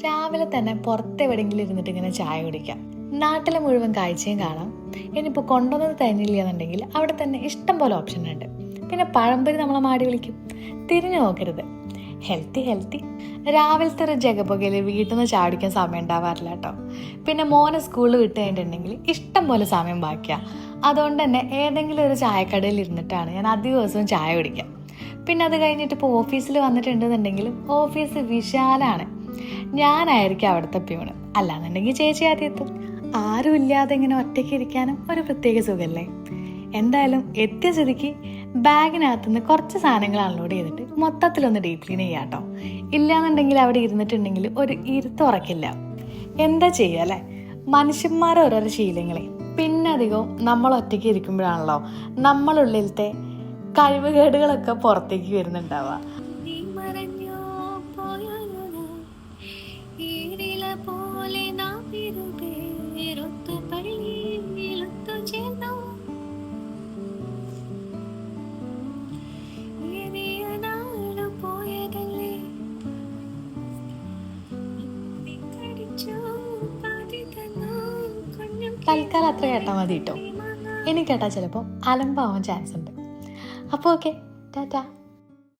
രാവിലെ തന്നെ പുറത്തെവിടെയെങ്കിലും ഇരുന്നിട്ട് ഇങ്ങനെ ചായ കുടിക്കാം. നാട്ടിലെ മുഴുവൻ കാഴ്ചയും കാണാം. ഇനിയിപ്പോൾ കൊണ്ടുവന്നത് തന്നില്ല എന്നുണ്ടെങ്കിൽ അവിടെ തന്നെ ഇഷ്ടം പോലെ ഓപ്ഷൻ ഉണ്ട്. പിന്നെ പഴംപൊരി നമ്മളെ മാടി വിളിക്കും. തിരിഞ്ഞു നോക്കരുത്, ഹെൽത്തി. രാവിലത്തെ ഒരു ജഗപുകയിൽ വീട്ടിൽ നിന്ന് ചായ കുടിക്കാൻ സമയം ഉണ്ടാവാറില്ല കേട്ടോ. പിന്നെ മോനെ സ്കൂളിൽ വിട്ട് കഴിഞ്ഞിട്ടുണ്ടെങ്കിൽ ഇഷ്ടം പോലെ സമയം ബാക്കിയാണ്. അതുകൊണ്ട് തന്നെ ഏതെങ്കിലും ഒരു ചായക്കടയിൽ ഇരുന്നിട്ടാണ് ഞാൻ അധിക ദിവസവും ചായ കുടിക്കുക. പിന്നെ അത് കഴിഞ്ഞിട്ട് ഇപ്പോൾ ഓഫീസിൽ വന്നിട്ടുണ്ടെന്നുണ്ടെങ്കിലും ഓഫീസ് വിശാലാണ്. ഞാനായിരിക്കും അവിടുത്തെ പ്യൂണ്, അല്ലാന്നുണ്ടെങ്കിൽ ചേച്ചി ആദ്യം എത്തും. ആരും ഇല്ലാതെ ഇങ്ങനെ ഒറ്റയ്ക്ക് ഇരിക്കാനും ഒരു പ്രത്യേക സുഖമല്ലേ. എന്തായാലും എത്തിയ സ്ഥിതിക്ക് ബാഗിനകത്തുനിന്ന് കുറച്ച് സാധനങ്ങൾ അൺലോഡ് ചെയ്തിട്ട് മൊത്തത്തിലൊന്ന് ഡീപ് ക്ലീൻ ചെയ്യാം കേട്ടോ. ഇല്ലാന്നുണ്ടെങ്കിൽ അവിടെ ഇരുന്നിട്ടുണ്ടെങ്കിൽ ഒരു ഇരുത്തുറക്കില്ല. എന്താ ചെയ്യുക അല്ലേ, മനുഷ്യന്മാരെ ഓരോരോ ശീലങ്ങളെ. പിന്നെ അധികവും നമ്മൾ ഒറ്റയ്ക്ക് ഇരിക്കുമ്പോഴാണല്ലോ നമ്മളുള്ളിലത്തെ കഴിവുകേടുകളൊക്കെ പുറത്തേക്ക് വരുന്നുണ്ടാവുക. തൽക്കാലം അത്ര കേട്ടാൽ മതി കേട്ടോ. ഇനി കേട്ടാൽ ചിലപ്പോൾ അലമ്പാവാൻ ചാൻസ് ഉണ്ട്. അപ്പോൾ ഓക്കെ, ടാറ്റാ.